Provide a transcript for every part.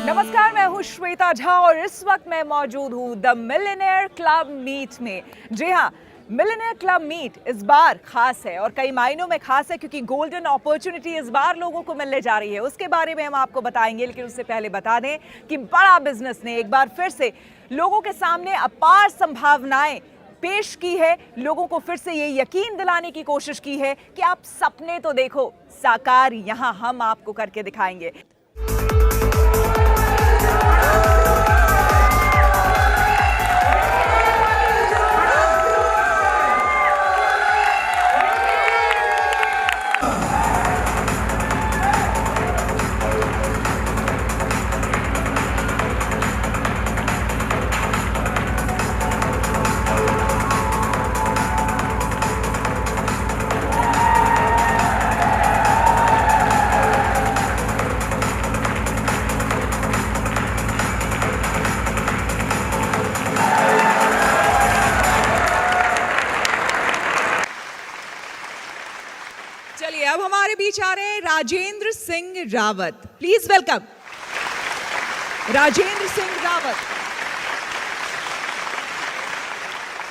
नमस्कार, मैं हूँ श्वेता झा और इस वक्त मैं मौजूद हूँ द मिलियनेयर क्लब मीट में। जी हाँ, मिलियनेयर क्लब मीट इस बार खास है और कई मायनों में खास है क्योंकि गोल्डन अपॉर्चुनिटी इस बार लोगों को मिलने जा रही है। उसके बारे में हम आपको बताएंगे, लेकिन उससे पहले बता दें कि बड़ा बिजनेस ने एक बार फिर से लोगों के सामने अपार संभावनाएं पेश की है। लोगों को फिर से ये यकीन दिलाने की कोशिश की है कि आप सपने तो देखो, साकार यहाँ हम आपको करके दिखाएंगे। चलिए, अब हमारे बीच आ रहे हैं राजेंद्र सिंह रावत। Please welcome Rajendra Singh Rawat.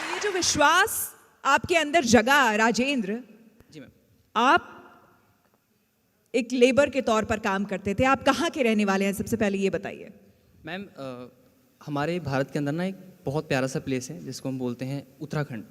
ये जो विश्वास आपके अंदर जगा राजेंद्र जी मैम। आप एक लेबर के तौर पर काम करते थे, आप कहाँ के रहने वाले हैं? सबसे पहले ये बताइए। मैम, हमारे भारत के अंदर ना एक बहुत प्यारा सा प्लेस है जिसको हम बोलते हैं उत्तराखंड।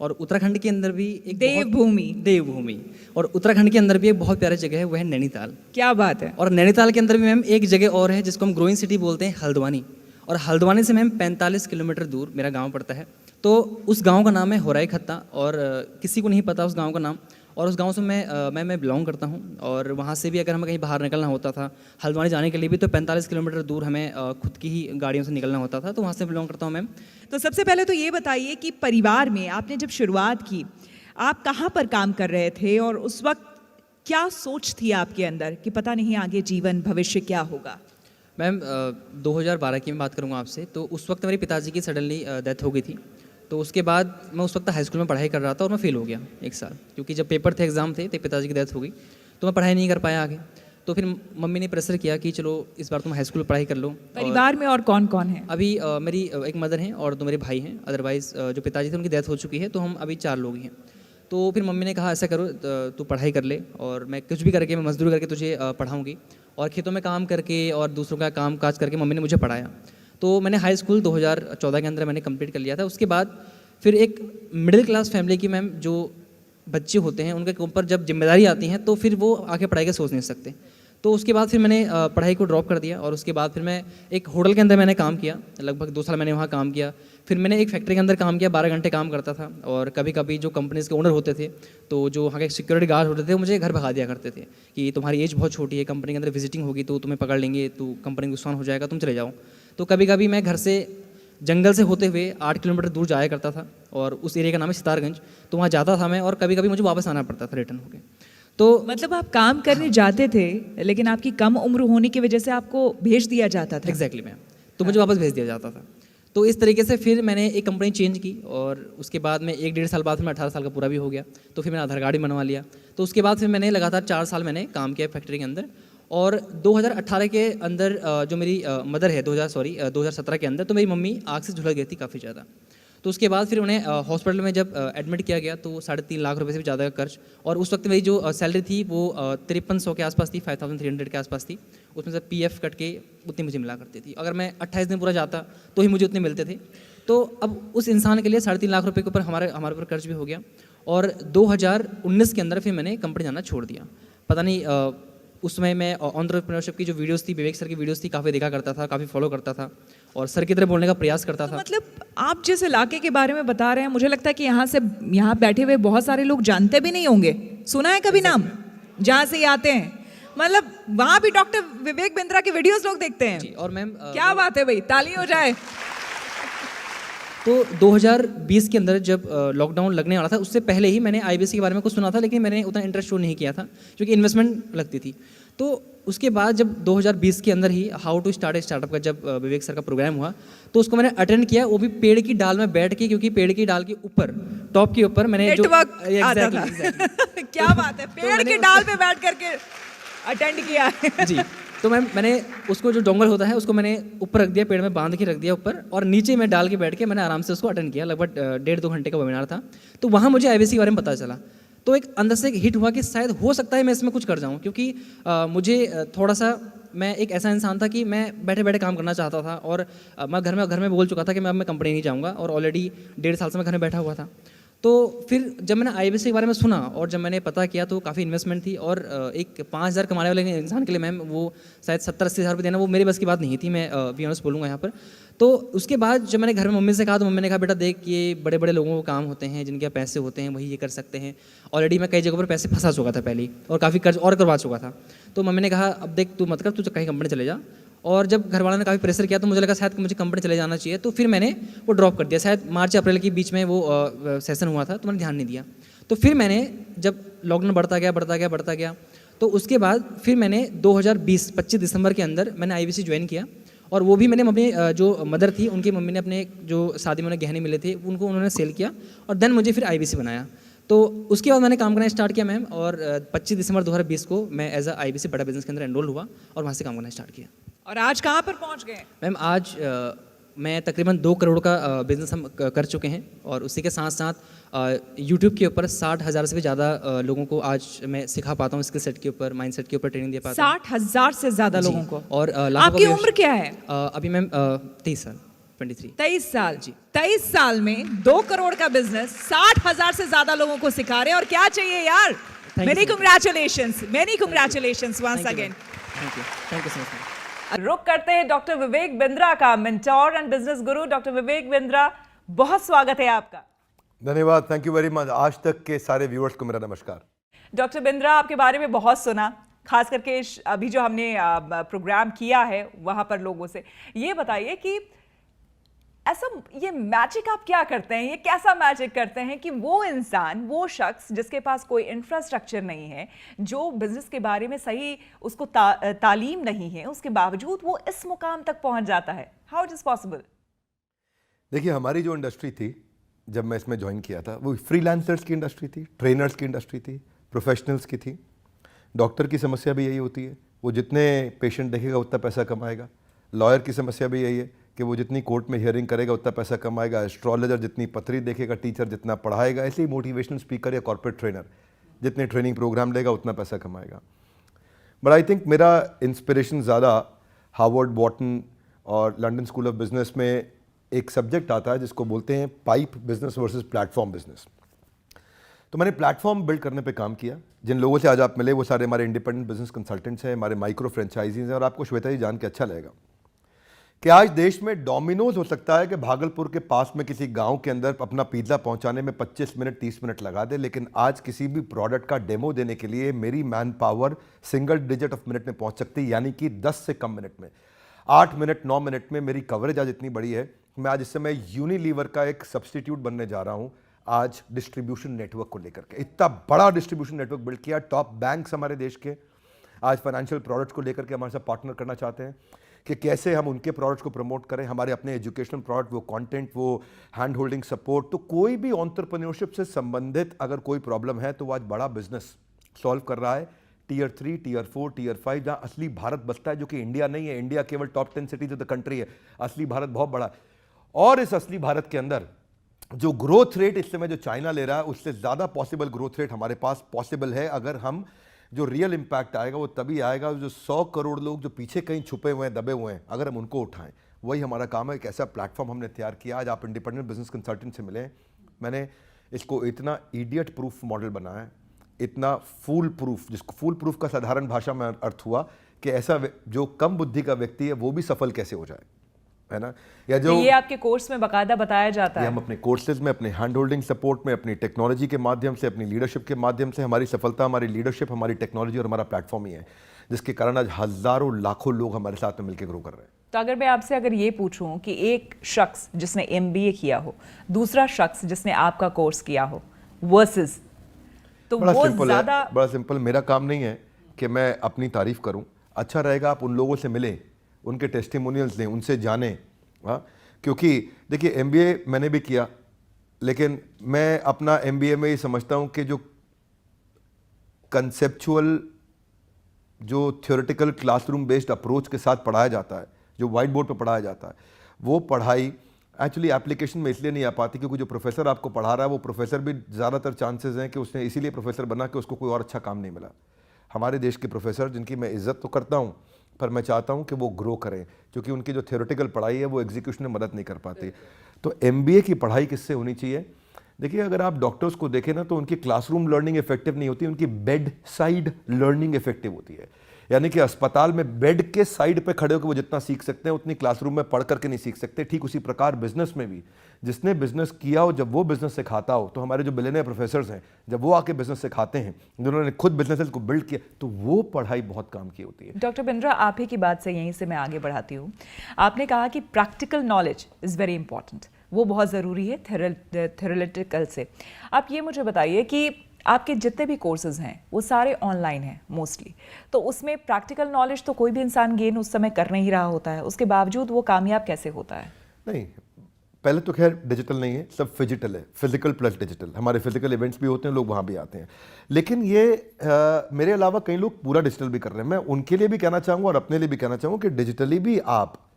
और उत्तराखंड के अंदर भी एक देवभूमि और उत्तराखंड के अंदर भी एक बहुत प्यारी जगह है, वो है नैनीताल। क्या बात है। और नैनीताल के अंदर भी मैम एक जगह और है जिसको हम ग्रोइंग सिटी बोलते हैं, हल्द्वानी। और हल्द्वानी से मैम 45 किलोमीटर दूर मेरा गांव पड़ता है। तो उस गांव का नाम है होराई खत्ता और किसी को नहीं पता उस गांव का नाम। और उस गांव से मैं बिलोंग करता हूं। और वहां से भी अगर हमें कहीं बाहर निकलना होता था हल्द्वानी जाने के लिए भी, तो 45 किलोमीटर दूर हमें खुद की ही गाड़ियों से निकलना होता था। तो वहां से बिलोंग करता हूं मैम। तो सबसे पहले तो ये बताइए कि परिवार में आपने जब शुरुआत की, आप कहाँ पर काम कर रहे थे और उस वक्त क्या सोच थी आपके अंदर कि पता नहीं आगे जीवन भविष्य क्या होगा? मैम, 2012 की मैं बात करूँगा आपसे। तो उस वक्त मेरे पिताजी की सडनली डेथ हो गई थी। तो उसके बाद मैं उस वक्त हाई स्कूल में पढ़ाई कर रहा था और मैं फेल हो गया एक साल, क्योंकि जब पेपर थे, एग्ज़ाम थे, तो पिताजी की डेथ हो गई। तो मैं पढ़ाई नहीं कर पाया आगे। तो फिर मम्मी ने प्रेशर किया कि चलो इस बार तुम हाई स्कूल पढ़ाई कर लो। परिवार में और कौन कौन है? अभी मेरी एक मदर हैं और 2 मेरे भाई हैं। अदरवाइज़ जो पिताजी थे उनकी डेथ हो चुकी है, तो हम अभी 4 लोग ही हैं। तो फिर मम्मी ने कहा ऐसा करो, तू पढ़ाई कर ले और मैं कुछ भी करके, मैं मजदूरी करके तुझे पढ़ाऊँगी। और खेतों में काम करके और दूसरों का काम काज करके मम्मी ने मुझे पढ़ाया। तो मैंने हाई स्कूल 2014 के अंदर मैंने कंप्लीट कर लिया था। उसके बाद फिर एक मिडिल क्लास फैमिली की मैम जो बच्चे होते हैं उनके ऊपर जब जिम्मेदारी आती हैं तो फिर वो आगे पढ़ाई का सोच नहीं सकते। तो उसके बाद फिर मैंने पढ़ाई को ड्रॉप कर दिया और उसके बाद फिर मैं एक होटल के अंदर मैंने काम किया। लगभग 2 साल मैंने वहाँ काम किया। फिर मैंने एक फैक्ट्री के अंदर काम किया, 12 घंटे काम करता था। और कभी कभी जो कंपनीज़ के ओनर होते थे, तो जो वहाँ के सिक्योरिटी गार्ड होते थे, वो मुझे घर भगा दिया करते थे कि तुम्हारी एज बहुत छोटी है, कंपनी के अंदर विजिटिंग होगी तो तुम्हें पकड़ लेंगे, तो कंपनी को नुकसान हो जाएगा, तुम चले जाओ। तो कभी कभी मैं घर से जंगल से होते हुए 8 किलोमीटर दूर जाया करता था और उस एरिया का नाम है सितारगंज। तो वहाँ जाता था मैं और कभी कभी मुझे वापस आना पड़ता था रिटर्न होकर। तो मतलब आप काम करने जाते थे लेकिन आपकी कम उम्र होने की वजह से आपको भेज दिया जाता था? Exactly ma'am. तो मुझे वापस भेज दिया जाता था। तो इस तरीके से फिर मैंने एक कंपनी चेंज की और उसके बाद में 1-1.5 साल बाद फिर मैं 18 साल का पूरा भी हो गया। तो फिर मैंने आधार कार्ड भी बनवा लिया। तो उसके बाद फिर मैंने लगातार 4 साल मैंने काम किया फैक्ट्री के अंदर। और 2018 के अंदर जो मेरी मदर है 2017 के अंदर, तो मेरी मम्मी आग से झुलस गई थी काफ़ी ज़्यादा। तो उसके बाद फिर उन्हें हॉस्पिटल में जब एडमिट किया गया तो 3.5 लाख रुपए से भी ज़्यादा का खर्च। और उस वक्त मेरी जो सैलरी थी वो 5300 के आसपास थी, 5300 के आसपास थी। उसमें से PF कट के उतनी मुझे मिला करती थी। अगर मैं 28 दिन पूरा जाता तो ही मुझे उतने मिलते थे। तो अब उस इंसान के लिए 3.5 लाख रुपये के ऊपर हमारे ऊपर कर्ज भी हो गया। और 2019 के अंदर फिर मैंने कंपनी जाना छोड़ दिया। पता नहीं, उस समय मैं एंटरप्रेन्योरशिप की जो वीडियोस थी, विवेक सर की वीडियोस थी, काफ़ी देखा करता था, काफ़ी फॉलो करता था और सर की तरह बोलने का प्रयास करता था। मतलब आप जिस इलाके के बारे में बता रहे हैं, मुझे लगता है कि यहाँ बैठे हुए बहुत सारे लोग जानते भी नहीं होंगे। सुना है कभी नाम जहाँ से ये आते हैं? मतलब वहाँ भी डॉक्टर विवेक बिंद्रा की वीडियोस लोग देखते हैं। जी। और मैम, क्या बात है भाई, ताली हो जाए। तो 2020 के अंदर जब लॉकडाउन लगने वाला था, उससे पहले ही मैंने IBC के बारे में कुछ सुना था, लेकिन मैंने उतना इंटरेस्ट शो नहीं किया था क्योंकि इन्वेस्टमेंट लगती थी। तो उसके बाद जब 2020 के अंदर ही how to start a startup का जब विवेक सर का प्रोग्राम हुआ, तो उसको मैंने अटेंड किया, वो भी पेड़ की डाल में बैठ के, क्योंकि पेड़ की डाल के ऊपर, टॉप के ऊपर मैंने नेटवर्क आता था। क्या बात है, पेड़ की डाल पे बैठ करके अटेंड किया है। जी। तो मैंने उसको जो डोंगल होता है उसको मैंने ऊपर रख दिया, पेड़ में बांध के रख दिया ऊपर, और नीचे मैं डाल के बैठ के मैंने आराम से उसको अटेंड किया। लगभग 1.5-2 घंटे का वेबिनार था। तो वहाँ मुझे आईबीसी के बारे में पता चला। तो एक अंदर से एक हिट हुआ कि शायद हो सकता है मैं इसमें कुछ कर जाऊँ, क्योंकि मुझे थोड़ा सा, मैं एक ऐसा इंसान था कि मैं बैठे बैठे काम करना चाहता था, और मैं घर में बोल चुका था कि मैं कंपनी नहीं जाऊँगा, और ऑलरेडी 1.5 साल से मैं घर में बैठा हुआ था। तो फिर जब मैंने आईबीसी के बारे में सुना और जब मैंने पता किया तो काफ़ी इन्वेस्टमेंट थी, और एक 5,000 कमाने वाले इंसान के लिए मैम वो शायद 70-80 हज़ार रुपये देना वो मेरे बस की बात नहीं थी, मैं बी ऑनेस्ट बोलूँगा यहाँ पर। तो उसके बाद जब मैंने घर में मम्मी से कहा तो मम्मी ने कहा बेटा देख, ये बड़े बड़े लोगों को काम होते हैं, जिनके पैसे होते हैं वही ये कर सकते हैं। ऑलरेडी मैं कई जगहों पर पैसे फंसा चुका था पहले ही, और काफ़ी कर्ज और करवा चुका था। तो मम्मी ने कहा अब देख तू मत कर, तू कहीं कंपनी चले जा। और जब घर वालों ने काफ़ी प्रेशर किया तो मुझे लगा शायद मुझे कंपनी चले जाना चाहिए, तो फिर मैंने वो ड्रॉप कर दिया। शायद मार्च अप्रैल के बीच में वो सेशन हुआ था, तो मैंने ध्यान नहीं दिया। तो फिर मैंने जब लॉकडाउन बढ़ता गया, तो उसके बाद फिर मैंने 2020 25 दिसंबर के अंदर मैंने आईबीसी ज्वाइन किया, और वो भी मैंने अपनी जो मदर थी उनकी मम्मी ने अपने जो शादी में उन्हें गहने मिले थे उनको उन्होंने सेल किया, और देन मुझे फिर आईबीसी बनाया। तो उसके बाद मैंने काम करना स्टार्ट किया मैम, और 25 दिसंबर 2020 को मैं एज अ आईबीसी बड़ा बिजनेस के अंदर एनरोल हुआ और वहाँ से काम करना स्टार्ट किया। और आज कहाँ पर पहुँच गए? मैम आज मैं तकरीबन 2 करोड़ का बिज़नेस हम कर चुके हैं, और उसी के साथ साथ यूट्यूब के ऊपर 60,000 से भी ज़्यादा लोगों को आज मैं सिखा पाता हूँ, स्किल सेट के ऊपर, माइंड सेट के ऊपर ट्रेनिंग दे पाता हूँ। 60,000 से ज़्यादा लोगों को? और आपकी उम्र क्या है? अभी मैम 23 साल, 23। 23 साल जी। 23 साल में 2 करोड़ का बिजनेस 60,000 से ज्यादा लोगों को सिखा रहे हैं, और क्या चाहिए यार? Many congratulations once again. Thank you so much. रुक करते हैं डॉक्टर विवेक बिंद्रा का, mentor and business guru. Doctor Vivek Bindra, बहुत स्वागत है आपका। धन्यवाद, थैंक यू वेरी मच। आज तक के सारे व्यूअर्स को मेरा नमस्कार। डॉक्टर बिंद्रा, आपके बारे में बहुत सुना, खास करके अभी जो हमने प्रोग्राम किया है वहां पर लोगों से। ये बताइए कि ऐसा ये मैजिक आप क्या करते हैं, ये कैसा मैजिक करते हैं कि वो इंसान, वो शख्स जिसके पास कोई इंफ्रास्ट्रक्चर नहीं है, जो बिजनेस के बारे में सही उसको तालीम नहीं है, उसके बावजूद वो इस मुकाम तक पहुंच जाता है? How it is possible? देखिए, हमारी जो इंडस्ट्री थी जब मैं इसमें ज्वाइन किया था, वो फ्रीलांसर्स की इंडस्ट्री थी, ट्रेनर्स की इंडस्ट्री थी, प्रोफेशनल्स की थी। डॉक्टर की समस्या भी यही होती है, वो जितने पेशेंट देखेगा उतना पैसा कमाएगा। लॉयर की समस्या भी यही है कि वो जितनी कोर्ट में हियरिंग करेगा उतना पैसा कमाएगा। एस्ट्रोलॉजर जितनी पत्री देखेगा, टीचर जितना पढ़ाएगा, ऐसे ही मोटिवेशनल स्पीकर या कॉर्पोरेट ट्रेनर जितने ट्रेनिंग प्रोग्राम लेगा उतना पैसा कमाएगा। बट आई थिंक मेरा इंस्पिरेशन ज़्यादा हार्वर्ड, बॉटन और लंदन स्कूल ऑफ बिजनेस में एक सब्जेक्ट आता है जिसको बोलते हैं pipe business versus platform business. तो मैंने प्लेटफॉर्म बिल्ड करने पे काम किया। जिन लोगों से आज आप मिले वो सारे हमारे इंडिपेंडेंट बिजनेस कंसल्टेंट्स हैं, हमारे माइक्रो फ्रेंचाइजीज हैं। और आपको श्वेता जी जान के अच्छा लगेगा कि आज देश में डोमिनोज हो सकता है कि भागलपुर के पास में किसी गांव के अंदर अपना पिज्ज़ा पहुंचाने में 25 मिनट 30 मिनट लगा दे, लेकिन आज किसी भी प्रोडक्ट का डेमो देने के लिए मेरी man power single digit of minute में पहुंच सकती है, यानी कि 10 से कम मिनट में, 8 मिनट 9 मिनट में मेरी कवरेज आज इतनी बड़ी है। मैं आज इस समय यूनिलीवर का एक सब्सटीट्यूट बनने जा रहा हूं आज डिस्ट्रीब्यूशन नेटवर्क को लेकर के। इतना बड़ा डिस्ट्रीब्यूशन नेटवर्क बिल्ड किया। टॉप बैंक्स हमारे देश के आज फाइनेंशियल प्रोडक्ट्स को लेकर के हमारे साथ पार्टनर करना चाहते हैं कि कैसे हम उनके प्रोडक्ट्स को प्रमोट करें, हमारे अपने एजुकेशनल प्रोडक्ट, वो कंटेंट, वो हैंड होल्डिंग सपोर्ट। तो कोई भी एंटरप्रेन्योरशिप से संबंधित अगर कोई प्रॉब्लम है तो वो आज बड़ा बिजनेस सॉल्व कर रहा है। टियर 3, टियर 4, टियर 5, जहाँ असली भारत बसता है, जो कि इंडिया नहीं है। इंडिया केवल top 10 cities of the country है, असली भारत बहुत बड़ा है। और इस असली भारत के अंदर जो ग्रोथ रेट इस समय जो चाइना ले रहा है, उससे ज़्यादा पॉसिबल ग्रोथ रेट हमारे पास पॉसिबल है। अगर हम जो रियल इंपैक्ट आएगा वो तभी आएगा जो 100 करोड़ लोग जो पीछे कहीं छुपे हुए हैं, दबे हुए हैं, अगर हम उनको उठाएं। वही हमारा काम है। एक ऐसा प्लेटफॉर्म हमने तैयार किया। आज आप इंडिपेंडेंट बिजनेस कंसल्टेंट से मिले, मैंने इसको इतना इडियट प्रूफ मॉडल बनाया है, इतना फूल प्रूफ, जिसको फूल प्रूफ का साधारण भाषा में अर्थ हुआ कि ऐसा जो कम बुद्धि का व्यक्ति है वो भी सफल कैसे हो जाए, है ना। या जो ये आपके कोर्स में बाकायदा बताया जाता है। हम अपने कोर्सेज में, अपने हैंड होल्डिंग सपोर्ट में, अपनी टेक्नोलॉजी के माध्यम से, अपनी लीडरशिप के माध्यम से, हमारी सफलता हमारी लीडरशिप, हमारी टेक्नोलॉजी और हमारा प्लेटफॉर्म ही है, जिसके कारण आज हजारों लाखों लोग हमारे साथ में मिलकर ग्रो कर रहे हैं। तो अगर मैं आपसे अगर ये पूछूं कि एक शख्स जिसने MBA किया हो, दूसरा शख्स जिसने आपका कोर्स किया हो, वर्सेस, तो वो ज्यादा बड़ा सिंपल। मेरा काम नहीं है कि मैं अपनी तारीफ करूं, अच्छा रहेगा आप उन लोगों से मिलें, उनके टेस्टिमोनियल्स लें, उनसे जानें। हाँ, क्योंकि देखिए MBA मैंने भी किया, लेकिन मैं अपना MBA में ये समझता हूं कि जो कंसेप्चुअल जो थियोरेटिकल क्लासरूम बेस्ड अप्रोच के साथ पढ़ाया जाता है, जो वाइट बोर्ड पर पढ़ाया जाता है, वो पढ़ाई एक्चुअली एप्लीकेशन में इसलिए नहीं आ पाती क्योंकि जो प्रोफेसर आपको पढ़ा रहा है वो प्रोफेसर भी ज़्यादातर चांसेस हैं कि उसने इसीलिए प्रोफेसर बना कि उसको कोई और अच्छा काम नहीं मिला। हमारे देश के प्रोफेसर जिनकी मैं इज्जत तो करता हूँ, पर मैं चाहता हूँ कि वो ग्रो करें, क्योंकि उनकी जो थियोरेटिकल पढ़ाई है वो एग्जीक्यूशन में मदद नहीं कर पाती। तो MBA की पढ़ाई किससे होनी चाहिए? देखिए, अगर आप डॉक्टर्स को देखें ना तो उनकी क्लासरूम लर्निंग इफेक्टिव नहीं होती, उनकी बेड साइड लर्निंग इफेक्टिव होती है। यानी कि अस्पताल में बेड के साइड पे खड़े होकर वो जितना सीख सकते हैं उतनी क्लासरूम में पढ़ करके नहीं सीख सकते। ठीक उसी प्रकार बिजनेस में भी, जिसने बिजनेस किया हो जब वो बिजनेस सिखाता हो, तो हमारे जो बिलियनियर प्रोफेसर्स हैं जब वो आके बिजनेस सिखाते हैं, जिन्होंने खुद बिजनेस को बिल्ड किया, तो वो पढ़ाई बहुत काम की होती है। डॉक्टर बिंद्रा, आप ही की बात से यहीं से मैं आगे बढ़ाती हूँ। आपने कहा कि practical knowledge is very important, वो बहुत ज़रूरी है थ्योरेटिकल से। आप ये मुझे बताइए कि आपके जितने भी कोर्सेज हैं वो सारे ऑनलाइन हैं मोस्टली, तो उसमें प्रैक्टिकल नॉलेज तो कोई भी इंसान गेन उस समय कर नहीं रहा होता है, उसके बावजूद वो कामयाब कैसे होता है? नहीं, पहले तो खैर डिजिटल नहीं है, सब फिजिकल है, फिजिकल प्लस डिजिटल। हमारे फिजिकल इवेंट्स भी होते हैं, लोग वहाँ भी आते हैं, लेकिन ये मेरे अलावा कई लोग पूरा डिजिटल भी कर रहे हैं। मैं उनके लिए भी कहना चाहूँगा और अपने लिए भी कहना चाहूँगा कि डिजिटली भी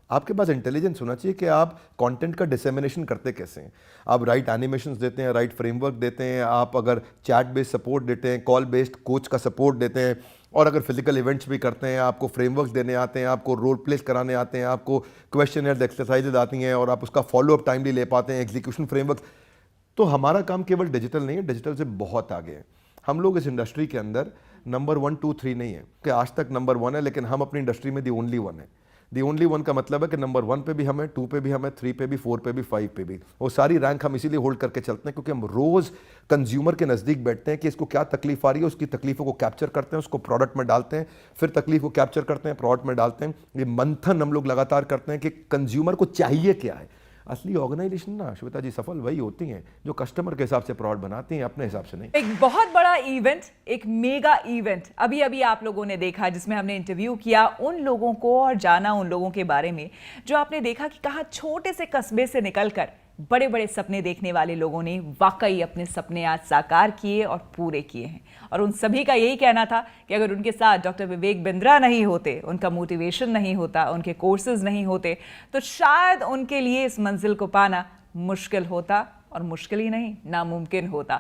आपके पास इंटेलिजेंस होना चाहिए कि आप कंटेंट का डिसेमिनेशन करते कैसे हैं। आप राइट एनिमेशंस देते हैं, राइट फ्रेमवर्क देते हैं, आप अगर चैट बेस्ड सपोर्ट देते हैं, कॉल बेस्ड कोच का सपोर्ट देते हैं, और अगर फिजिकल इवेंट्स भी करते हैं, आपको फ्रेमवर्क्स देने आते हैं, आपको रोल प्लेस कराने आते हैं, आपको क्वेश्चनर्स एक्सरसाइजेज आती हैं और आप उसका फॉलोअप टाइमली ले पाते हैं, एग्जीक्यूशन फ्रेमवर्क, तो हमारा काम केवल डिजिटल नहीं है, डिजिटल से बहुत आगे है। हम लोग इस इंडस्ट्री के अंदर नंबर 1, 2, 3 नहीं है कि आज तक नंबर 1 है, लेकिन हम अपनी इंडस्ट्री में दी ओनली 1 है। दी ओनली 1 का मतलब है कि नंबर 1 पे भी हम हैं, 2 पे भी हम हैं, 3 पे भी, 4 पे भी, 5 पे भी। वो सारी रैंक हम इसीलिए होल्ड करके चलते हैं क्योंकि हम रोज कंज्यूमर के नज़दीक बैठते हैं कि इसको क्या तकलीफ आ रही है, उसकी तकलीफों को कैप्चर करते हैं, उसको प्रोडक्ट में डालते हैं, फिर तकलीफ को कैप्चर करते हैं, प्रोडक्ट में डालते हैं। ये मंथन हम लोग लगातार करते हैं कि कंज्यूमर को चाहिए क्या है। असली ऑर्गेनाइजेशन ना श्वेता जी सफल वही होती हैं जो कस्टमर के हिसाब से प्रोडक्ट बनाती हैं, अपने हिसाब से नहीं। एक बहुत बड़ा इवेंट, एक मेगा इवेंट अभी अभी आप लोगों ने देखा, जिसमें हमने इंटरव्यू किया उन लोगों को और जाना उन लोगों के बारे में जो आपने देखा कि कहाँ छोटे से कस्बे से निकलकर बड़े बड़े सपने देखने वाले लोगों ने वाकई अपने सपने आज साकार किए और पूरे किए हैं। और उन सभी का यही कहना था कि अगर उनके साथ डॉक्टर विवेक बिंद्रा नहीं होते, उनका मोटिवेशन नहीं होता, उनके कोर्सेज नहीं होते, तो शायद उनके लिए इस मंजिल को पाना मुश्किल होता, और मुश्किल ही नहीं, नामुमकिन होता।